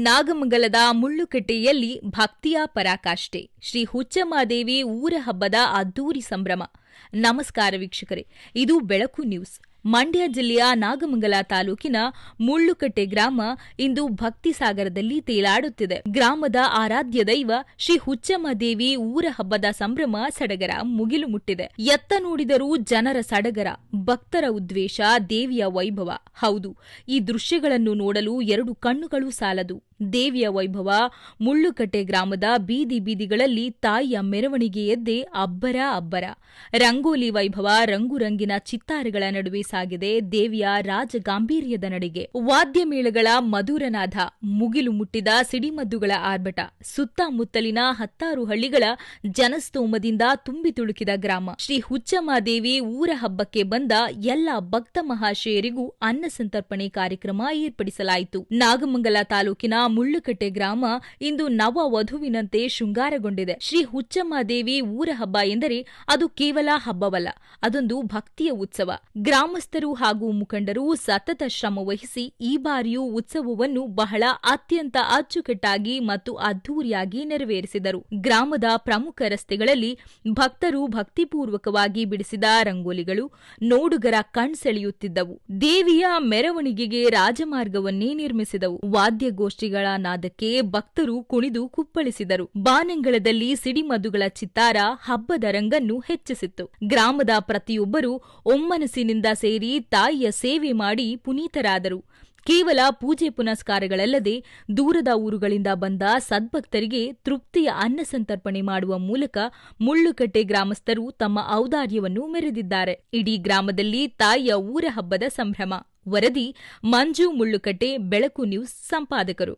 ನಾಗಮಂಗಲದ ಮುಳ್ಳುಕಟ್ಟೆಯಲ್ಲಿ ಭಕ್ತಿಯ ಪರಾಕಾಷ್ಠೆ. ಶ್ರೀ ಹುಚ್ಚಮ್ಮದೇವಿ ಊರ ಹಬ್ಬದ ಅದ್ದೂರಿ ಸಂಭ್ರಮ. ನಮಸ್ಕಾರ ವೀಕ್ಷಕರೇ, ಇದು ಬೆಳಕು ನ್ಯೂಸ್. ಮಂಡ್ಯ ಜಿಲ್ಲೆಯ ನಾಗಮಂಗಲ ತಾಲೂಕಿನ ಮುಳ್ಳುಕಟ್ಟೆ ಗ್ರಾಮ ಇಂದು ಭಕ್ತಿ ಸಾಗರದಲ್ಲಿ ತೇಲಾಡುತ್ತಿದೆ. ಗ್ರಾಮದ ಆರಾಧ್ಯ ದೈವ ಶ್ರೀ ಹುಚ್ಚಮ್ಮದೇವಿ ಊರ ಹಬ್ಬದ ಸಂಭ್ರಮ ಸಡಗರ ಮುಗಿಲು ಮುಟ್ಟಿದೆ. ಎತ್ತ ನೋಡಿದರೂ ಜನರ ಸಡಗರ, ಭಕ್ತರ ಉದ್ವೇಷ, ದೇವಿಯ ವೈಭವ. ಹೌದು, ಈ ದೃಶ್ಯಗಳನ್ನು ನೋಡಲು ಎರಡು ಕಣ್ಣುಗಳು ಸಾಲದು. ದೇವಿಯ ವೈಭವ. ಮುಳ್ಳುಕಟ್ಟೆ ಗ್ರಾಮದ ಬೀದಿ ಬೀದಿಗಳಲ್ಲಿ ತಾಯಿಯ ಮೆರವಣಿಗೆಯದ್ದೇ ಅಬ್ಬರ ಅಬ್ಬರ. ರಂಗೋಲಿ ವೈಭವ, ರಂಗುರಂಗಿನ ಚಿತ್ತಾರಗಳ ನಡುವೆ ಸಾಗಿದೆ ದೇವಿಯ ರಾಜಗಾಂಭೀರ್ಯದ ನಡಿಗೆ. ವಾದ್ಯ ಮೇಳಗಳ ಮಧುರನಾದ, ಮುಗಿಲು ಮುಟ್ಟಿದ ಸಿಡಿಮದ್ದುಗಳ ಆರ್ಭಟ. ಸುತ್ತಮುತ್ತಲಿನ 10 ಹಳ್ಳಿಗಳ ಜನಸ್ತೋಮದಿಂದ ತುಂಬಿ ತುಳುಕಿದ ಗ್ರಾಮ. ಶ್ರೀ ಹುಚ್ಚಮ್ಮದೇವಿ ಊರ ಹಬ್ಬಕ್ಕೆ ಬಂದ ಎಲ್ಲ ಭಕ್ತ ಮಹಾಶಯರಿಗೂ ಅನ್ನ ಸಂತರ್ಪಣೆ ಕಾರ್ಯಕ್ರಮ ಏರ್ಪಡಿಸಲಾಯಿತು. ನಾಗಮಂಗಲ ತಾಲೂಕಿನ ಮುಳ್ಳುಕಟ್ಟೆ ಗ್ರಾಮ ಇಂದು ನವ ವಧುವಿನಂತೆ ಶೃಂಗಾರಗೊಂಡಿದೆ. ಶ್ರೀ ಹುಚ್ಚಮ್ಮದೇವಿ ಊರ ಹಬ್ಬ ಎಂದರೆ ಅದು ಕೇವಲ ಹಬ್ಬವಲ್ಲ, ಅದೊಂದು ಭಕ್ತಿಯ ಉತ್ಸವ. ಗ್ರಾಮಸ್ಥರು ಹಾಗೂ ಮುಖಂಡರು ಸತತ ಶ್ರಮ ವಹಿಸಿ ಈ ಬಾರಿಯೂ ಉತ್ಸವವನ್ನು ಬಹಳ ಅತ್ಯಂತ ಅಚ್ಚುಕಟ್ಟಾಗಿ ಮತ್ತು ಅದ್ದೂರಿಯಾಗಿ ನೆರವೇರಿಸಿದರು. ಗ್ರಾಮದ ಪ್ರಮುಖ ರಸ್ತೆಗಳಲ್ಲಿ ಭಕ್ತರು ಭಕ್ತಿಪೂರ್ವಕವಾಗಿ ಬಿಡಿಸಿದ ರಂಗೋಲಿಗಳು ನೋಡುಗರ ಕಣ್ಸೆಳೆಯುತ್ತಿದ್ದವು. ದೇವಿಯ ಮೆರವಣಿಗೆಗೆ ರಾಜಮಾರ್ಗವನ್ನೇ ನಿರ್ಮಿಸಿದವು. ವಾದ್ಯಗೋಷ್ಠಿಗಳ ನಾದಕ್ಕೆ ಭಕ್ತರು ಕುಣಿದು ಕುಪ್ಪಳಿಸಿದರು. ಬಾನಂಗಳದಲ್ಲಿ ಸಿಡಿಮದ್ದುಗಳ ಚಿತ್ತಾರ ಹಬ್ಬದ ರಂಗನ್ನು ಹೆಚ್ಚಿಸಿತ್ತು. ಗ್ರಾಮದ ಪ್ರತಿಯೊಬ್ಬರೂ ಒಮ್ಮನಸ್ಸಿನಿಂದ ಸೇರಿ ತಾಯಿಯ ಸೇವೆ ಮಾಡಿ ಪುನೀತರಾದರು. ಕೇವಲ ಪೂಜೆ ಪುನಸ್ಕಾರಗಳಲ್ಲದೆ ದೂರದ ಊರುಗಳಿಂದ ಬಂದ ಸದ್ಭಕ್ತರಿಗೆ ತೃಪ್ತಿಯ ಅನ್ನ ಸಂತರ್ಪಣೆ ಮಾಡುವ ಮೂಲಕ ಮುಳ್ಳುಕಟ್ಟೆ ಗ್ರಾಮಸ್ಥರು ತಮ್ಮ ಔದಾರ್ಯವನ್ನು ಮೆರೆದಿದ್ದಾರೆ. ಇಡೀ ಗ್ರಾಮದಲ್ಲಿ ತಾಯಿಯ ಊರ ಹಬ್ಬದ ಸಂಭ್ರಮ. ವರದಿ ಮಂಜು ಮುಳ್ಳುಕಟ್ಟೆ, ಬೆಳಕು ನ್ಯೂಸ್ ಸಂಪಾದಕರು.